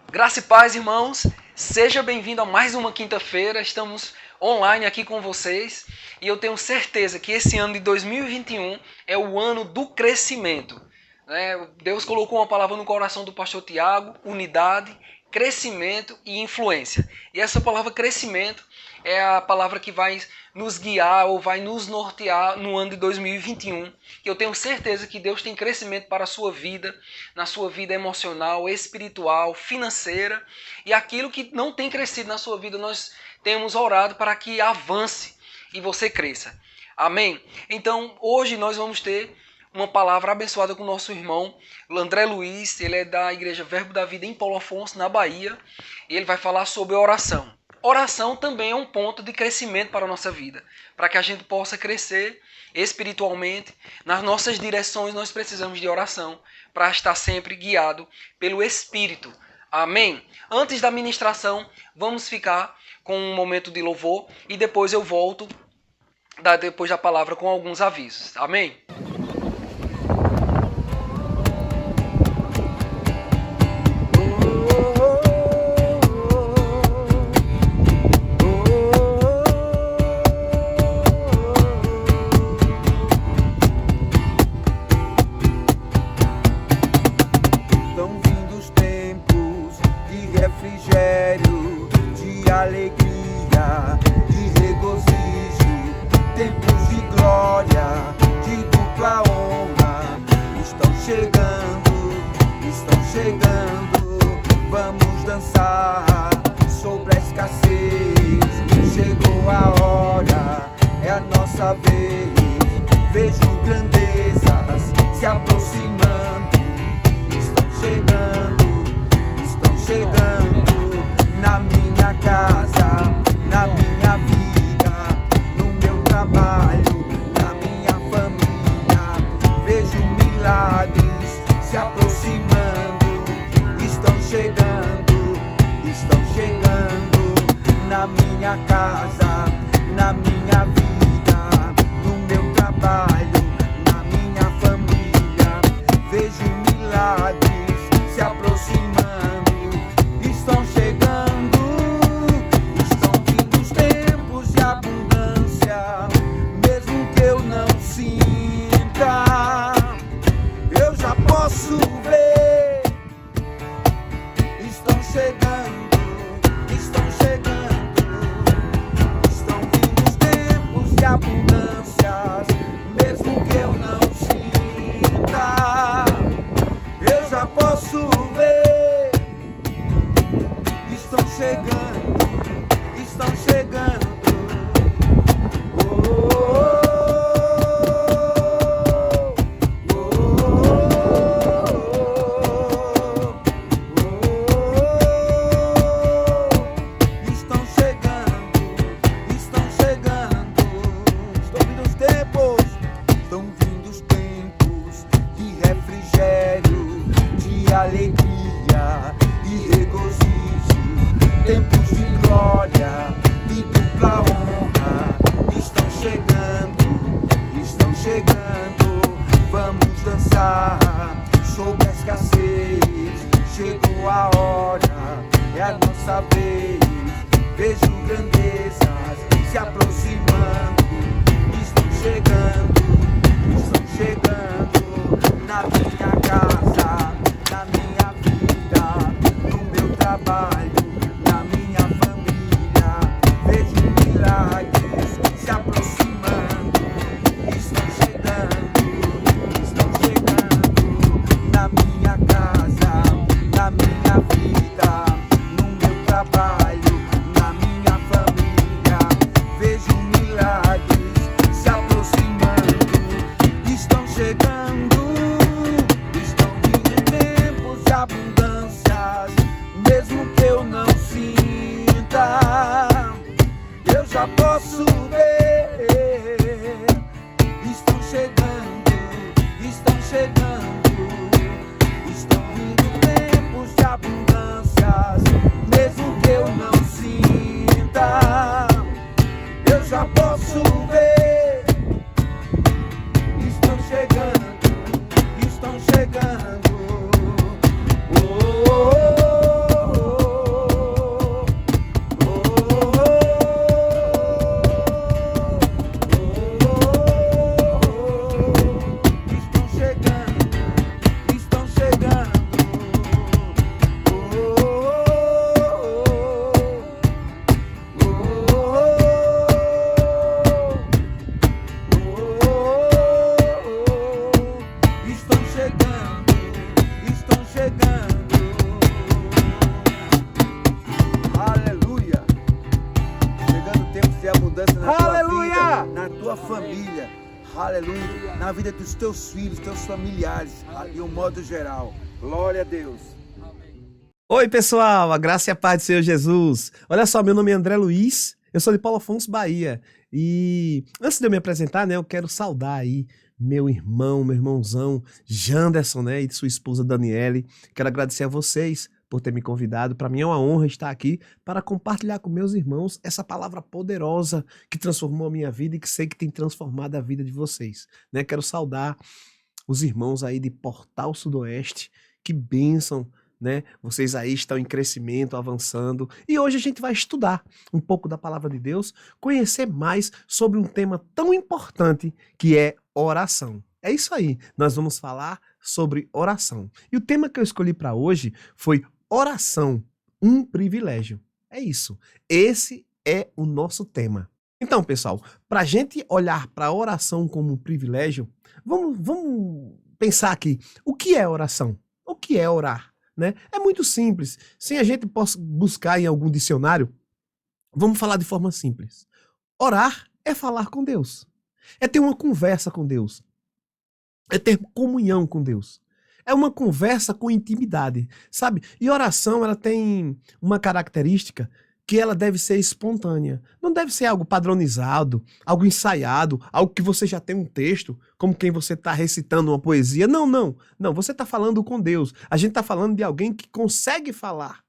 Graça e paz, irmãos. Seja bem-vindo a mais uma quinta-feira. Estamos online aqui com vocês e eu tenho certeza que esse ano de 2021 é o ano do crescimento. Deus colocou uma palavra no coração do pastor Tiago: unidade, crescimento e influência. E essa palavra crescimento é a palavra que vai nos guiar ou vai nos nortear no ano de 2021. Eu tenho certeza que Deus tem crescimento para a sua vida, na sua vida emocional, espiritual, financeira. E aquilo que não tem crescido na sua vida, nós temos orado para que avance e você cresça. Amém? Então, hoje nós vamos ter uma palavra abençoada com o nosso irmão André Luiz. Ele é da Igreja Verbo da Vida em Paulo Afonso, na Bahia. E ele vai falar sobre oração. Oração também é um ponto de crescimento para a nossa vida. Para que a gente possa crescer espiritualmente, nas nossas direções nós precisamos de oração para estar sempre guiado pelo Espírito. Amém? Antes da ministração, vamos ficar com um momento de louvor e depois eu volto, depois da palavra, com alguns avisos. Amém? Estão família. Aleluia. Na vida dos teus filhos, teus familiares, de um modo geral. Glória a Deus. Oi, pessoal, a graça e a paz do Senhor Jesus. Olha só, meu nome é André Luiz, eu sou de Paulo Afonso, Bahia. E antes de eu me apresentar, né, eu quero saudar aí meu irmão, meu irmãozão, Janderson, né, e sua esposa Daniele. Quero agradecer a vocês por ter me convidado. Para mim é uma honra estar aqui para compartilhar com meus irmãos essa palavra poderosa que transformou a minha vida e que sei que tem transformado a vida de vocês, né? Quero saudar os irmãos aí de Portal Sudoeste, que bênção, né? Vocês aí estão em crescimento, avançando. E hoje a gente vai estudar um pouco da palavra de Deus, conhecer mais sobre um tema tão importante que é oração. É isso aí, nós vamos falar sobre oração. E o tema que eu escolhi para hoje foi oração, um privilégio. É isso, esse é o nosso tema. Então, pessoal, para a gente olhar para a oração como um privilégio, vamos pensar aqui, o que é oração? O que é orar? Né? É muito simples. Sem a gente possa buscar em algum dicionário, vamos falar de forma simples. Orar é falar com Deus. É ter uma conversa com Deus. É ter comunhão com Deus. É uma conversa com intimidade, sabe? E oração, ela tem uma característica que ela deve ser espontânea. Não deve ser algo padronizado, algo ensaiado, algo que você já tem um texto, como quem você está recitando uma poesia. Não, não. Não, você está falando com Deus. A gente está falando de alguém que consegue falar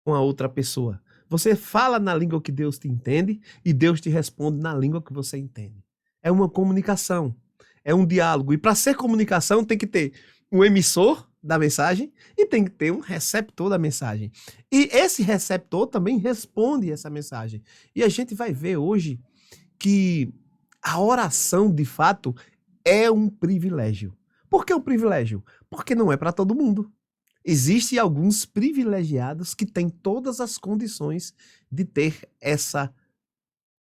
com a outra pessoa. Você fala na língua que Deus te entende e Deus te responde na língua que você entende. É uma comunicação, é um diálogo. E para ser comunicação tem que ter um emissor da mensagem e tem que ter um receptor da mensagem. E esse receptor também responde essa mensagem. E a gente vai ver hoje que a oração, de fato, é um privilégio. Por que um privilégio? Porque não é para todo mundo. Existem alguns privilegiados que têm todas as condições de ter essa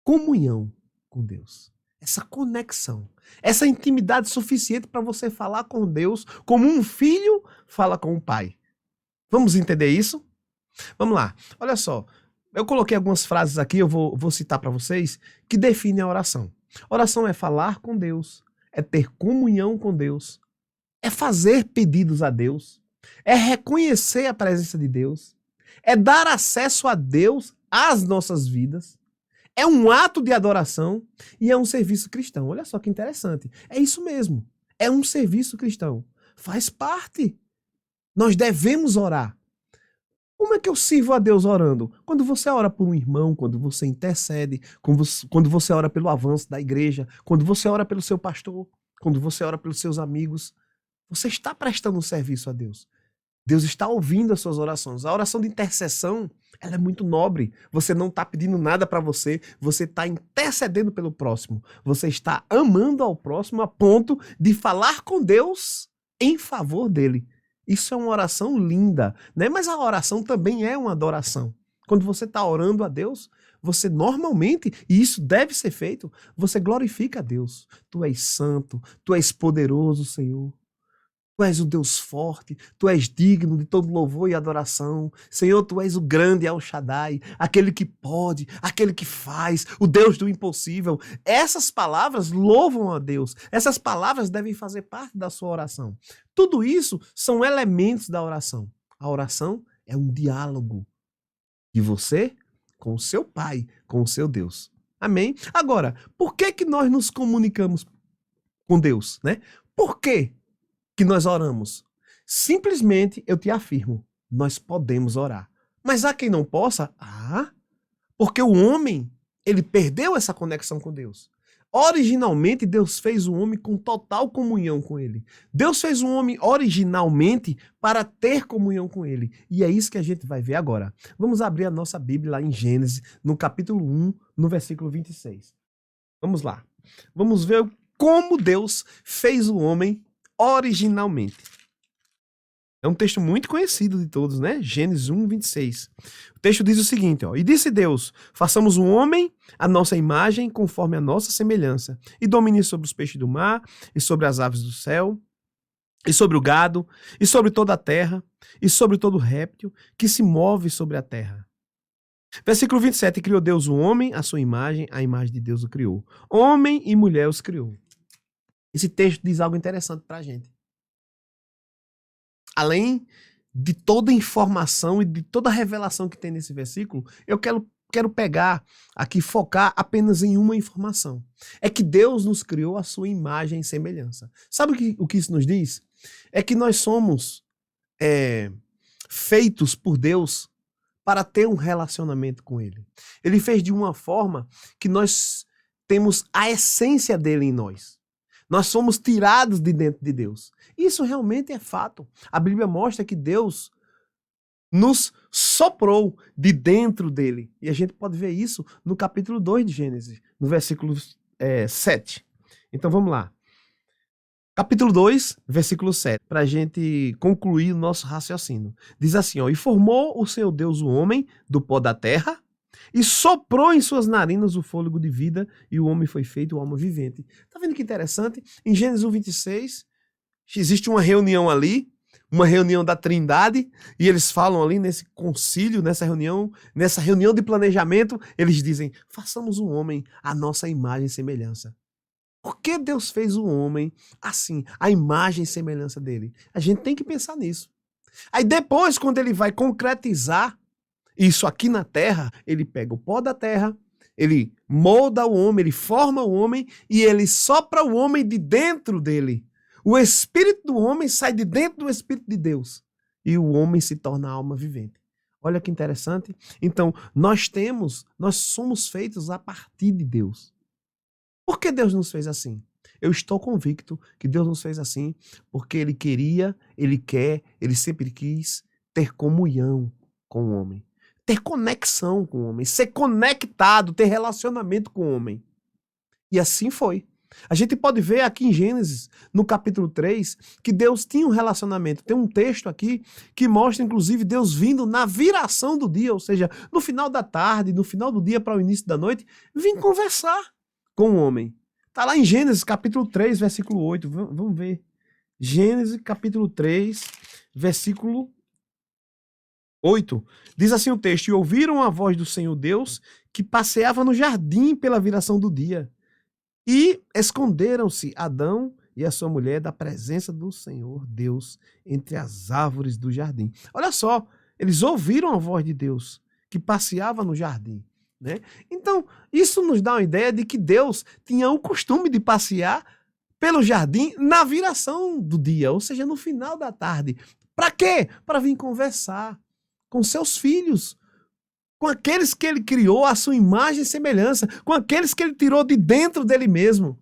comunhão com Deus, essa conexão, essa intimidade suficiente para você falar com Deus como um filho fala com o pai. Vamos entender isso? Vamos lá. Olha só, eu coloquei algumas frases aqui, eu vou citar para vocês, que definem a oração. Oração é falar com Deus, é ter comunhão com Deus, é fazer pedidos a Deus, é reconhecer a presença de Deus, é dar acesso a Deus às nossas vidas, é um ato de adoração e é um serviço cristão. Olha só que interessante. É isso mesmo. É um serviço cristão. Faz parte. Nós devemos orar. Como é que eu sirvo a Deus orando? Quando você ora por um irmão, quando você intercede, quando você ora pelo avanço da igreja, quando você ora pelo seu pastor, quando você ora pelos seus amigos, você está prestando um serviço a Deus. Deus está ouvindo as suas orações. A oração de intercessão, ela é muito nobre. Você não está pedindo nada para você, você está intercedendo pelo próximo. Você está amando ao próximo a ponto de falar com Deus em favor dele. Isso é uma oração linda, né? Mas a oração também é uma adoração. Quando você está orando a Deus, você normalmente, e isso deve ser feito, você glorifica a Deus. Tu és santo, tu és poderoso, Senhor. Tu és o Deus forte, tu és digno de todo louvor e adoração. Senhor, tu és o grande El Shaddai, aquele que pode, aquele que faz, o Deus do impossível. Essas palavras louvam a Deus. Essas palavras devem fazer parte da sua oração. Tudo isso são elementos da oração. A oração é um diálogo de você com o seu Pai, com o seu Deus. Amém? Agora, por que nós nos comunicamos com Deus, né? Por quê que nós oramos? Simplesmente eu te afirmo, nós podemos orar. Mas há quem não possa? Porque o homem, ele perdeu essa conexão com Deus. Originalmente, Deus fez o homem com total comunhão com ele. Deus fez o homem originalmente para ter comunhão com ele. E é isso que a gente vai ver agora. Vamos abrir a nossa Bíblia lá em Gênesis, no capítulo 1, no versículo 26. Vamos lá. Vamos ver como Deus fez o homem originalmente. É um texto muito conhecido de todos, né? Gênesis 1, 26. O texto diz o seguinte, ó: E disse Deus, façamos um homem à nossa imagem, conforme a nossa semelhança, e domine sobre os peixes do mar, e sobre as aves do céu, e sobre o gado, e sobre toda a terra, e sobre todo réptil que se move sobre a terra. Versículo 27, criou Deus o homem, a sua imagem, a imagem de Deus o criou. Homem e mulher os criou. Esse texto diz algo interessante pra gente. Além de toda a informação e de toda a revelação que tem nesse versículo, eu quero pegar aqui, focar apenas em uma informação. É que Deus nos criou a sua imagem e semelhança. Sabe o que isso nos diz? É que nós somos feitos por Deus para ter um relacionamento com Ele. Ele fez de uma forma que nós temos a essência dele em nós. Nós somos tirados de dentro de Deus. Isso realmente é fato. A Bíblia mostra que Deus nos soprou de dentro dele. E a gente pode ver isso no capítulo 2 de Gênesis, no versículo 7. Então vamos lá. Capítulo 2, versículo 7, para a gente concluir o nosso raciocínio. Diz assim, ó, e formou o Senhor Deus o homem do pó da terra, e soprou em suas narinas o fôlego de vida, e o homem foi feito alma vivente. Tá vendo que interessante? Em Gênesis 1:26, existe uma reunião ali, uma reunião da Trindade, e eles falam ali nesse concílio, nessa reunião de planejamento, eles dizem, façamos o homem à nossa imagem e semelhança. Por que Deus fez o homem assim, a imagem e semelhança dele? A gente tem que pensar nisso. Aí depois, quando ele vai concretizar isso aqui na terra, ele pega o pó da terra, ele molda o homem, ele forma o homem e ele sopra o homem de dentro dele. O espírito do homem sai de dentro do espírito de Deus e o homem se torna alma vivente. Olha que interessante. Então, nós somos feitos a partir de Deus. Por que Deus nos fez assim? Eu estou convicto que Deus nos fez assim porque Ele queria, Ele quer, Ele sempre quis ter comunhão com o homem. Ter conexão com o homem, ser conectado, ter relacionamento com o homem. E assim foi. A gente pode ver aqui em Gênesis, no capítulo 3, que Deus tinha um relacionamento. Tem um texto aqui que mostra, inclusive, Deus vindo na viração do dia, ou seja, no final da tarde, no final do dia para o início da noite, vim conversar com o homem. Está lá em Gênesis, capítulo 3, versículo 8. Vamos ver. Gênesis, capítulo 3, versículo 8. Diz assim o texto, e ouviram a voz do Senhor Deus, que passeava no jardim pela viração do dia. E esconderam-se Adão e a sua mulher da presença do Senhor Deus entre as árvores do jardim. Olha só, eles ouviram a voz de Deus, que passeava no jardim. Né? Então, isso nos dá uma ideia de que Deus tinha o costume de passear pelo jardim na viração do dia, ou seja, no final da tarde. Para quê? Para vir conversar com seus filhos, com aqueles que ele criou à sua imagem e semelhança, com aqueles que ele tirou de dentro dele mesmo.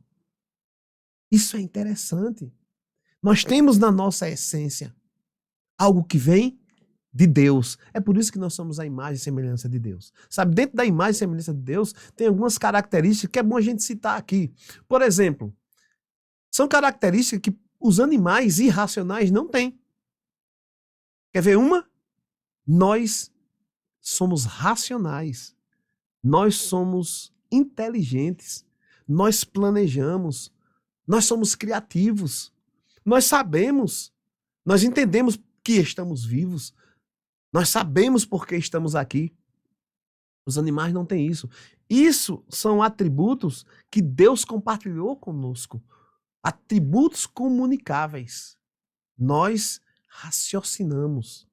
Isso é interessante. Nós temos na nossa essência algo que vem de Deus. É por isso que nós somos a imagem e semelhança de Deus. Sabe, dentro da imagem e semelhança de Deus, tem algumas características que é bom a gente citar aqui. Por exemplo, são características que os animais irracionais não têm. Quer ver uma? Nós somos racionais. Nós somos inteligentes. Nós planejamos. Nós somos criativos. Nós sabemos. Nós entendemos que estamos vivos. Nós sabemos por que estamos aqui. Os animais não têm isso. Isso são atributos que Deus compartilhou conosco. Atributos comunicáveis. Nós raciocinamos.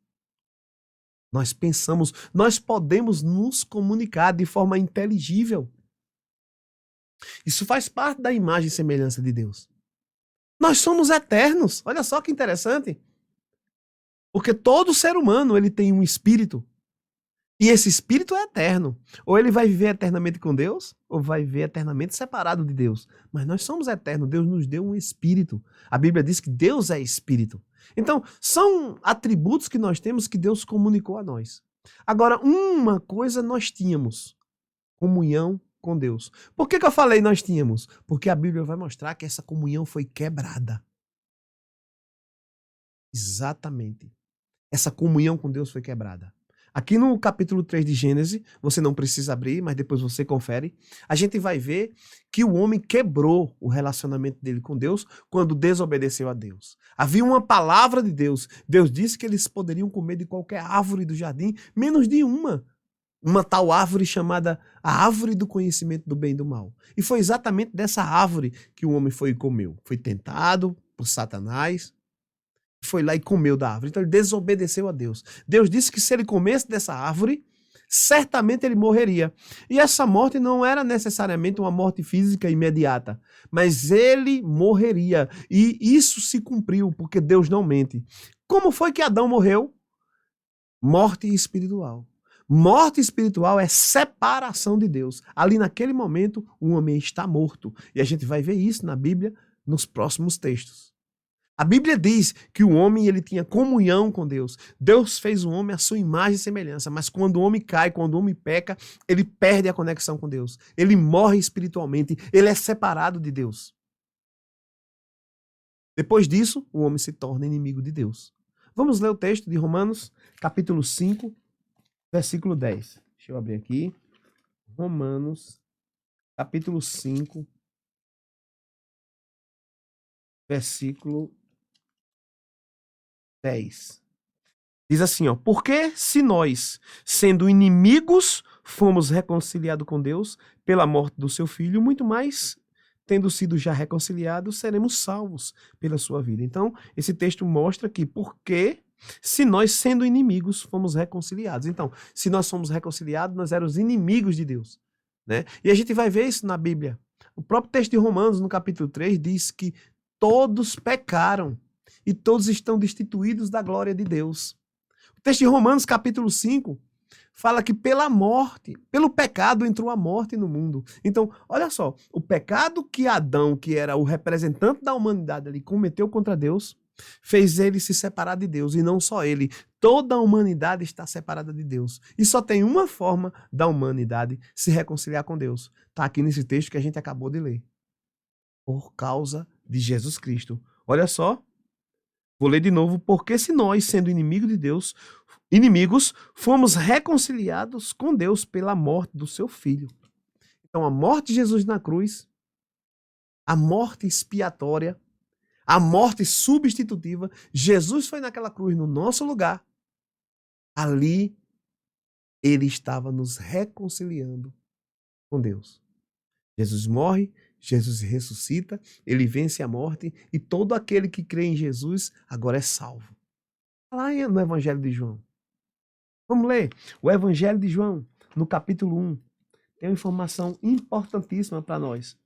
Nós pensamos. Nós podemos nos comunicar de forma inteligível. Isso faz parte da imagem e semelhança de Deus. Nós somos eternos. Olha só que interessante. Porque todo ser humano ele tem um espírito. E esse espírito é eterno. Ou ele vai viver eternamente com Deus, ou vai viver eternamente separado de Deus. Mas nós somos eternos. Deus nos deu um espírito. A Bíblia diz que Deus é espírito. Então, são atributos que nós temos que Deus comunicou a nós. Agora, uma coisa nós tínhamos. Comunhão com Deus. Por que eu falei nós tínhamos? Porque a Bíblia vai mostrar que essa comunhão foi quebrada. Exatamente. Essa comunhão com Deus foi quebrada. Aqui no capítulo 3 de Gênesis, você não precisa abrir, mas depois você confere, a gente vai ver que o homem quebrou o relacionamento dele com Deus quando desobedeceu a Deus. Havia uma palavra de Deus. Deus disse que eles poderiam comer de qualquer árvore do jardim, menos de uma. uma tal árvore chamada a árvore do conhecimento do bem e do mal. E foi exatamente dessa árvore que o homem foi e comeu. Foi tentado por Satanás, foi lá e comeu da árvore. Então ele desobedeceu a Deus. Deus disse que se ele comesse dessa árvore, certamente ele morreria. E essa morte não era necessariamente uma morte física imediata, mas ele morreria. E isso se cumpriu, porque Deus não mente. Como foi que Adão morreu? Morte espiritual. Morte espiritual é separação de Deus. Ali naquele momento, o homem está morto. E a gente vai ver isso na Bíblia nos próximos textos. A Bíblia diz que o homem ele tinha comunhão com Deus. Deus fez o homem à sua imagem e semelhança, mas quando o homem cai, quando o homem peca, ele perde a conexão com Deus. Ele morre espiritualmente, ele é separado de Deus. Depois disso, o homem se torna inimigo de Deus. Vamos ler o texto de Romanos, capítulo 5, versículo 10. Deixa eu abrir aqui. Romanos, capítulo 5, versículo 10. Diz assim, ó: porque se nós, sendo inimigos, fomos reconciliados com Deus pela morte do seu filho, muito mais, tendo sido já reconciliados, seremos salvos pela sua vida. Então, esse texto mostra que porque se nós, sendo inimigos, fomos reconciliados. Então, se nós somos reconciliados, nós éramos inimigos de Deus, né? E a gente vai ver isso na Bíblia. O próprio texto de Romanos, no capítulo 3, diz que todos pecaram e todos estão destituídos da glória de Deus. O texto de Romanos, capítulo 5, fala que pela morte, pelo pecado entrou a morte no mundo. Então, olha só, o pecado que Adão, que era o representante da humanidade ali, cometeu contra Deus, fez ele se separar de Deus, e não só ele, toda a humanidade está separada de Deus. E só tem uma forma da humanidade se reconciliar com Deus. Está aqui nesse texto que a gente acabou de ler. Por causa de Jesus Cristo. Olha só, vou ler de novo. Porque se nós, sendo inimigos de Deus, inimigos, fomos reconciliados com Deus pela morte do seu Filho. Então, a morte de Jesus na cruz, a morte expiatória, a morte substitutiva, Jesus foi naquela cruz no nosso lugar. Ali, ele estava nos reconciliando com Deus. Jesus morre, Jesus ressuscita, ele vence a morte e todo aquele que crê em Jesus agora é salvo. Lá no Evangelho de João. Vamos ler o Evangelho de João, no capítulo 1. Tem uma informação importantíssima para nós.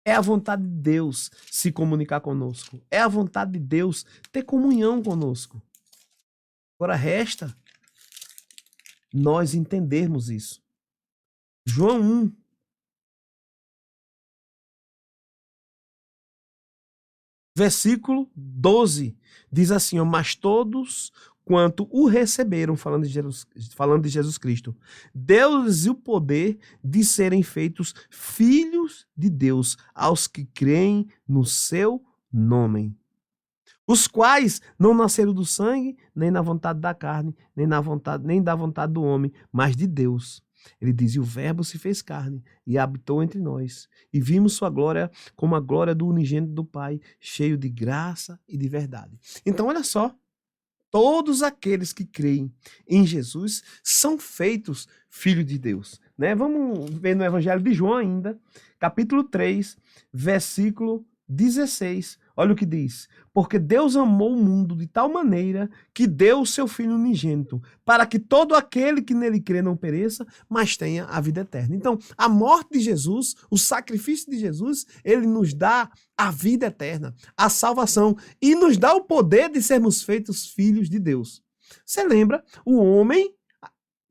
É a vontade de Deus se comunicar conosco. É a vontade de Deus ter comunhão conosco. Agora resta nós entendermos isso. João 1. Versículo 12. Diz assim, ó: mas todos quanto o receberam, falando de Jesus Cristo, deu-lhes o poder de serem feitos filhos de Deus, aos que creem no seu nome. Os quais não nasceram do sangue, nem na vontade da carne, nem da vontade do homem, mas de Deus. Ele diz: e o verbo se fez carne e habitou entre nós, e vimos sua glória como a glória do unigênito do Pai, cheio de graça e de verdade. Então, olha só, todos aqueles que creem em Jesus são feitos filhos de Deus, né? Vamos ver no Evangelho de João ainda, capítulo 3, versículo 16. Olha o que diz: porque Deus amou o mundo de tal maneira que deu o seu Filho unigênito, para que todo aquele que nele crê não pereça, mas tenha a vida eterna. Então, a morte de Jesus, o sacrifício de Jesus, ele nos dá a vida eterna, a salvação, e nos dá o poder de sermos feitos filhos de Deus. Você lembra? O homem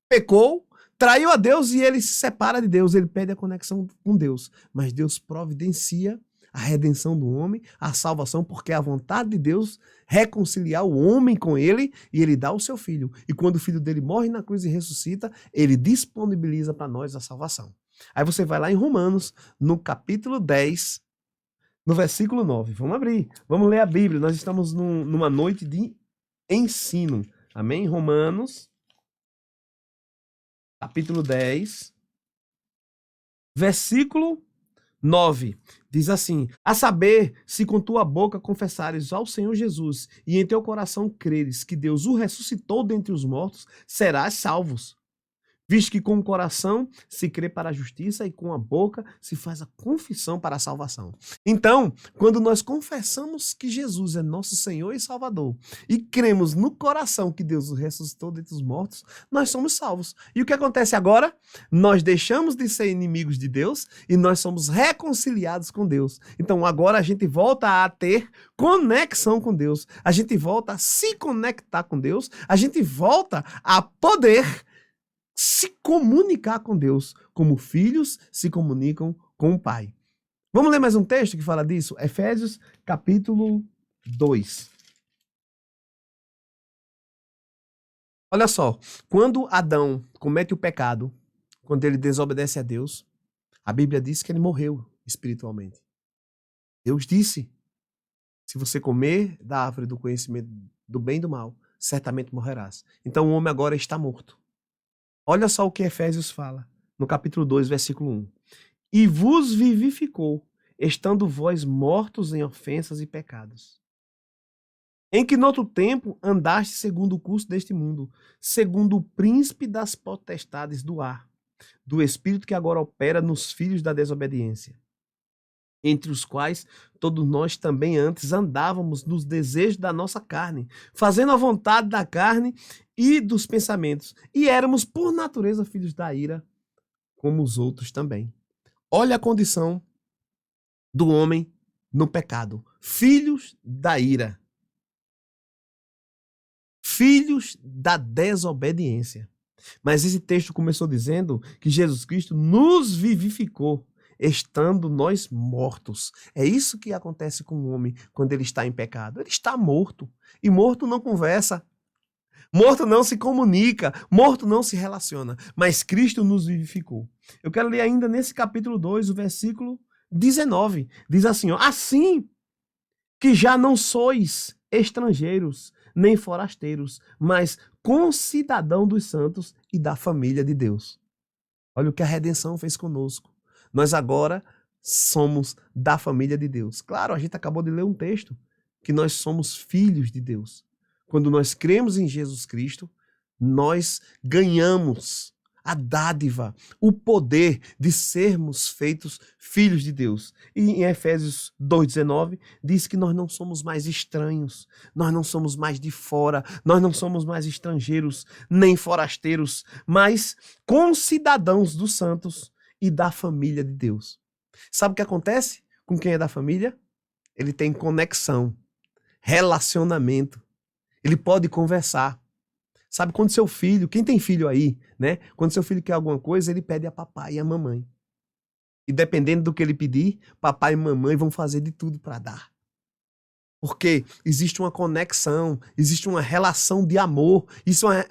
pecou, traiu a Deus e ele se separa de Deus, ele perde a conexão com Deus. Mas Deus providencia a redenção do homem, a salvação, porque é a vontade de Deus reconciliar o homem com ele, e ele dá o seu filho. E quando o filho dele morre na cruz e ressuscita, ele disponibiliza para nós a salvação. Aí você vai lá em Romanos, no capítulo 10, no versículo 9. Vamos abrir, vamos ler a Bíblia. Nós estamos numa noite de ensino. Amém? Romanos, capítulo 10, versículo 9, diz assim: a saber, se com tua boca confessares ao Senhor Jesus e em teu coração creres que Deus o ressuscitou dentre os mortos, serás salvos. Visto que com o coração se crê para a justiça e com a boca se faz a confissão para a salvação. Então, quando nós confessamos que Jesus é nosso Senhor e Salvador e cremos no coração que Deus o ressuscitou dentre os mortos, nós somos salvos. E o que acontece agora? Nós deixamos de ser inimigos de Deus e nós somos reconciliados com Deus. Então, agora a gente volta a ter conexão com Deus. A gente volta a se conectar com Deus. A gente volta a poder se comunicar com Deus, como filhos se comunicam com o Pai. Vamos ler mais um texto que fala disso? Efésios, capítulo 2. Olha só, quando Adão comete o pecado, quando ele desobedece a Deus, a Bíblia diz que ele morreu espiritualmente. Deus disse: se você comer da árvore do conhecimento do bem e do mal, certamente morrerás. Então o homem agora está morto. Olha só o que Efésios fala, no capítulo 2, versículo 1. E vos vivificou, estando vós mortos em ofensas e pecados, em que noutro tempo andaste segundo o curso deste mundo, segundo o príncipe das potestades do ar, do espírito que agora opera nos filhos da desobediência, entre os quais todos nós também antes andávamos nos desejos da nossa carne, fazendo a vontade da carne e dos pensamentos, e éramos por natureza filhos da ira, como os outros também. Olha a condição do homem no pecado: filhos da ira, filhos da desobediência. Mas esse texto começou dizendo que Jesus Cristo nos vivificou, estando nós mortos. É isso que acontece com o homem quando ele está em pecado. Ele está morto. E morto não conversa. Morto não se comunica. Morto não se relaciona. Mas Cristo nos vivificou. Eu quero ler ainda nesse capítulo 2, o versículo 19. Diz assim: ó, assim que já não sois estrangeiros, nem forasteiros, mas concidadão dos santos e da família de Deus. Olha o que a redenção fez conosco. Nós agora somos da família de Deus. Claro, a gente acabou de ler um texto que nós somos filhos de Deus. Quando nós cremos em Jesus Cristo, nós ganhamos a dádiva, o poder de sermos feitos filhos de Deus. E em Efésios 2,19 diz que nós não somos mais estranhos, nós não somos mais de fora, nós não somos mais estrangeiros, nem forasteiros, mas concidadãos dos santos e da família de Deus. Sabe o que acontece com quem é da família? Ele tem conexão, relacionamento, ele pode conversar. Sabe, quando seu filho, quem tem filho aí, né? Quando seu filho quer alguma coisa, ele pede a papai e a mamãe. E dependendo do que ele pedir, papai e mamãe vão fazer de tudo para dar. Porque existe uma conexão, existe uma relação de amor,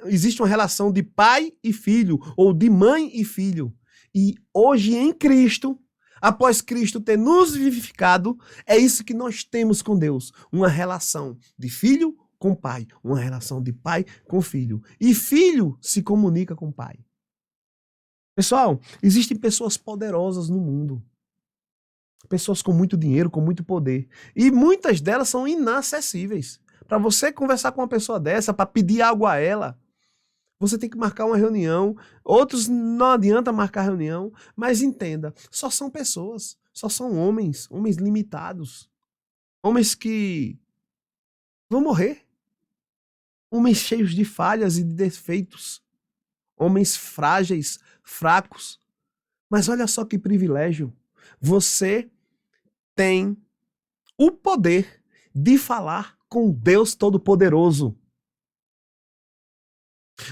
existe uma relação de pai e filho, ou de mãe e filho. E hoje em Cristo, após Cristo ter nos vivificado, é isso que nós temos com Deus. Uma relação de filho com pai, uma relação de pai com filho. E filho se comunica com pai. Pessoal, existem pessoas poderosas no mundo. Pessoas com muito dinheiro, com muito poder. E muitas delas são inacessíveis. Para você conversar com uma pessoa dessa, para pedir algo a ela, você tem que marcar uma reunião. Outros não adianta marcar reunião, mas entenda, só são pessoas, só são homens limitados. Homens que vão morrer. Homens cheios de falhas e de defeitos. Homens frágeis, fracos. Mas olha só que privilégio. Você tem o poder de falar com Deus Todo-Poderoso.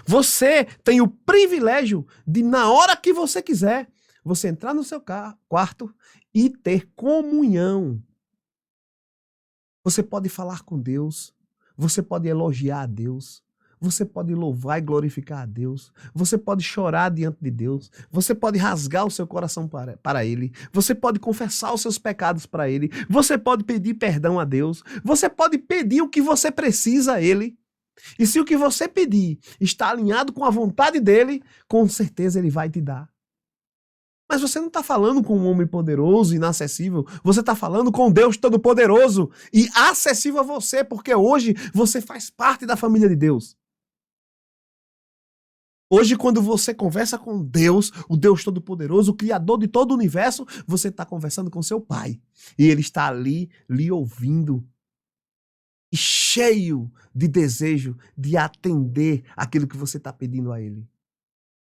Você tem o privilégio de, na hora que você quiser, você entrar no seu quarto e ter comunhão. Você pode falar com Deus. Você pode elogiar a Deus, você pode louvar e glorificar a Deus, você pode chorar diante de Deus, você pode rasgar o seu coração para Ele, você pode confessar os seus pecados para Ele, você pode pedir perdão a Deus, você pode pedir o que você precisa a Ele. E se o que você pedir está alinhado com a vontade dEle, com certeza Ele vai te dar. Mas você não está falando com um homem poderoso, inacessível. Você está falando com Deus Todo-Poderoso e acessível a você, porque hoje você faz parte da família de Deus. Hoje, quando você conversa com Deus, o Deus Todo-Poderoso, o Criador de todo o universo, você está conversando com seu Pai. E Ele está ali, lhe ouvindo, e cheio de desejo de atender aquilo que você está pedindo a Ele.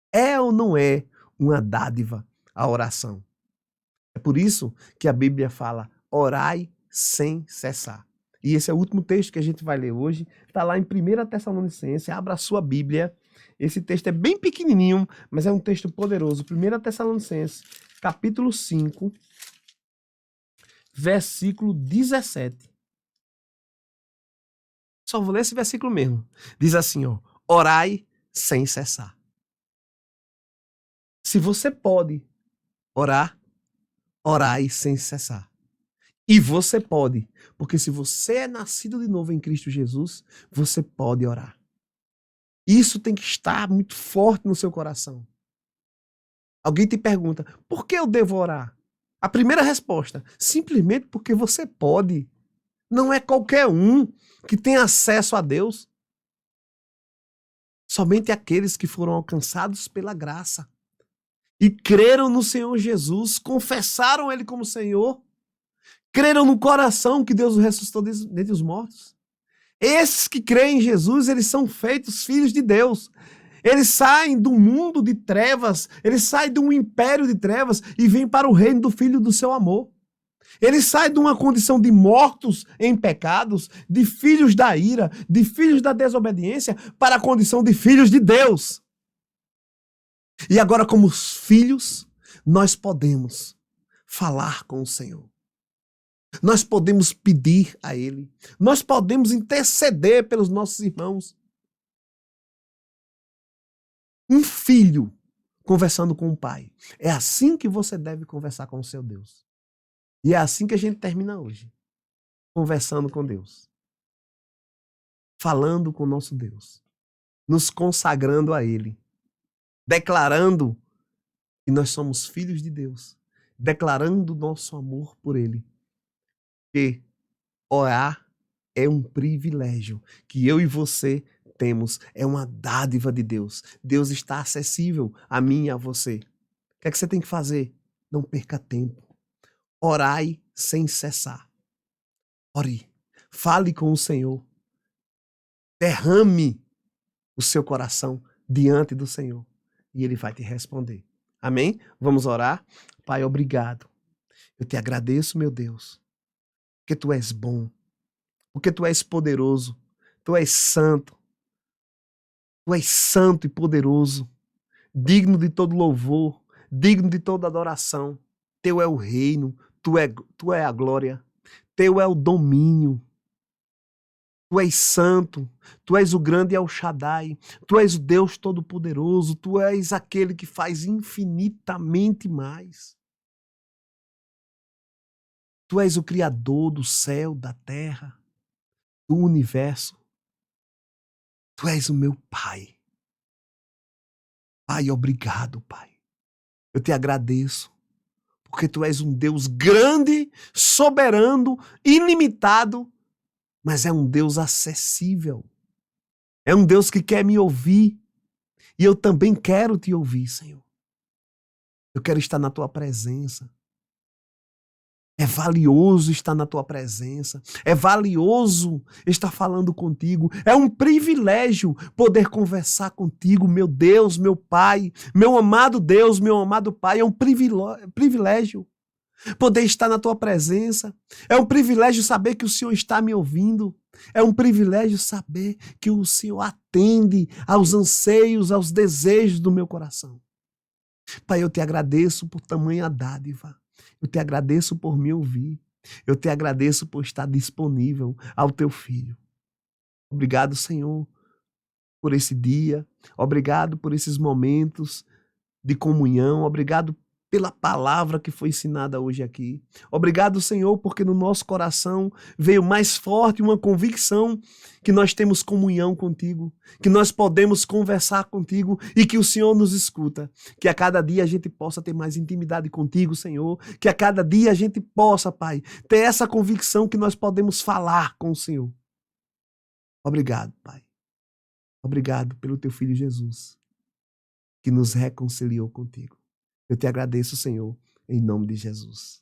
É ou não é uma dádiva a oração? É por isso que a Bíblia fala, orai sem cessar. E esse é o último texto que a gente vai ler hoje. Está lá em 1 Tessalonicenses. Abra a sua Bíblia. Esse texto é bem pequenininho, mas é um texto poderoso. 1 Tessalonicenses, capítulo 5, versículo 17. Só vou ler esse versículo mesmo. Diz assim, ó, orai sem cessar. Se você pode orar, orai sem cessar. E você pode, porque se você é nascido de novo em Cristo Jesus, você pode orar. Isso tem que estar muito forte no seu coração. Alguém te pergunta, por que eu devo orar? A primeira resposta, simplesmente porque você pode. Não é qualquer um que tem acesso a Deus. Somente aqueles que foram alcançados pela graça e creram no Senhor Jesus, confessaram Ele como Senhor, creram no coração que Deus o ressuscitou dentre os mortos. Esses que creem em Jesus, eles são feitos filhos de Deus. Eles saem do mundo de trevas, eles saem de um império de trevas e vêm para o reino do Filho do seu amor. Eles saem de uma condição de mortos em pecados, de filhos da ira, de filhos da desobediência, para a condição de filhos de Deus. E agora, como filhos, nós podemos falar com o Senhor. Nós podemos pedir a Ele. Nós podemos interceder pelos nossos irmãos. Um filho conversando com o pai. É assim que você deve conversar com o seu Deus. E é assim que a gente termina hoje. Conversando com Deus. Falando com o nosso Deus. Nos consagrando a Ele. Declarando que nós somos filhos de Deus. Declarando nosso amor por Ele. Que orar é um privilégio que eu e você temos. É uma dádiva de Deus. Deus está acessível a mim e a você. O que é que você tem que fazer? Não perca tempo. Orai sem cessar. Ore. Fale com o Senhor. Derrame o seu coração diante do Senhor. E Ele vai te responder. Amém? Vamos orar? Pai, obrigado. Eu te agradeço, meu Deus. Porque Tu és bom. Porque Tu és poderoso. Tu és santo. Tu és santo e poderoso. Digno de todo louvor. Digno de toda adoração. Teu é o reino. Tu é a glória. Teu é o domínio. Tu és santo. Tu és o grande El Shaddai. Tu és o Deus Todo-Poderoso. Tu és aquele que faz infinitamente mais. Tu és o Criador do céu, da terra, do universo. Tu és o meu Pai. Pai, obrigado, Pai. Eu te agradeço, porque Tu és um Deus grande, soberano, ilimitado, mas é um Deus acessível. É um Deus que quer me ouvir. E eu também quero Te ouvir, Senhor. Eu quero estar na Tua presença. É valioso estar na Tua presença. É valioso estar falando contigo. É um privilégio poder conversar contigo, meu Deus, meu Pai, meu amado Deus, meu amado Pai. É um privilégio poder estar na Tua presença. É um privilégio saber que o Senhor está me ouvindo. É um privilégio saber que o Senhor atende aos anseios, aos desejos do meu coração. Pai, eu Te agradeço por tamanha dádiva. Eu Te agradeço por me ouvir. Eu Te agradeço por estar disponível ao Teu Filho. Obrigado, Senhor, por esse dia. Obrigado por esses momentos de comunhão. Obrigado pela palavra que foi ensinada hoje aqui. Obrigado, Senhor, porque no nosso coração veio mais forte uma convicção que nós temos comunhão contigo, que nós podemos conversar contigo e que o Senhor nos escuta. Que a cada dia a gente possa ter mais intimidade contigo, Senhor. Que a cada dia a gente possa, Pai, ter essa convicção que nós podemos falar com o Senhor. Obrigado, Pai. Obrigado pelo teu Filho Jesus, que nos reconciliou contigo. Eu te agradeço, Senhor, em nome de Jesus.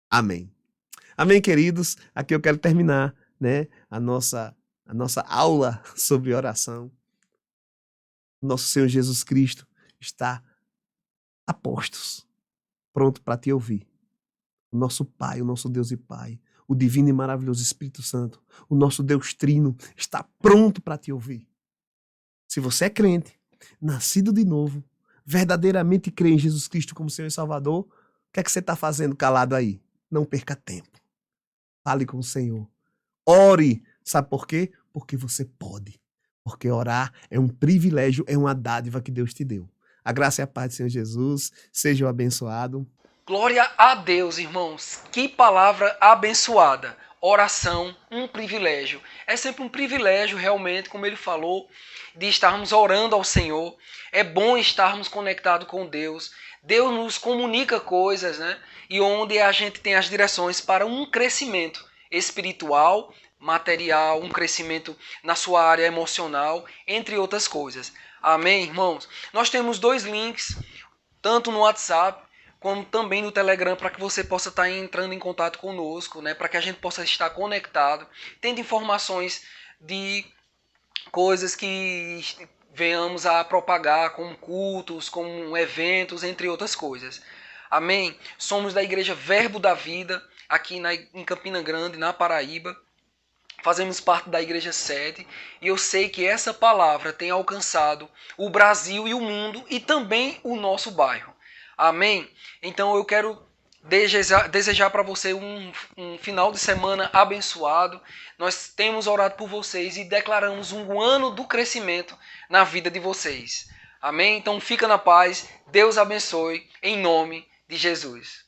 Amém. Amém, queridos. Aqui eu quero terminar, né, a nossa aula sobre oração. Nosso Senhor Jesus Cristo está a postos, pronto para te ouvir. O nosso Pai, o nosso Deus e Pai, o divino e maravilhoso Espírito Santo, o nosso Deus Trino, está pronto para te ouvir. Se você é crente, nascido de novo, verdadeiramente crê em Jesus Cristo como Senhor e Salvador, o que é que você está fazendo calado aí? Não perca tempo. Fale com o Senhor. Ore. Sabe por quê? Porque você pode. Porque orar é um privilégio, é uma dádiva que Deus te deu. A graça e a paz do Senhor Jesus. Sejam abençoados. Glória a Deus, irmãos. Que palavra abençoada. Oração, um privilégio. É sempre um privilégio, realmente, como ele falou, de estarmos orando ao Senhor. É bom estarmos conectados com Deus. Deus nos comunica coisas, né? E onde a gente tem as direções para um crescimento espiritual, material, um crescimento na sua área emocional, entre outras coisas. Amém, irmãos? Nós temos 2 links, tanto no WhatsApp como também no Telegram, para que você possa estar entrando em contato conosco, né? Para que a gente possa estar conectado, tendo informações de coisas que venhamos a propagar, como cultos, como eventos, entre outras coisas. Amém? Somos da Igreja Verbo da Vida, aqui em Campina Grande, na Paraíba. Fazemos parte da Igreja Sede e eu sei que essa palavra tem alcançado o Brasil e o mundo e também o nosso bairro. Amém? Então eu quero desejar para você um final de semana abençoado. Nós temos orado por vocês e declaramos um ano do crescimento na vida de vocês. Amém? Então fica na paz. Deus abençoe em nome de Jesus.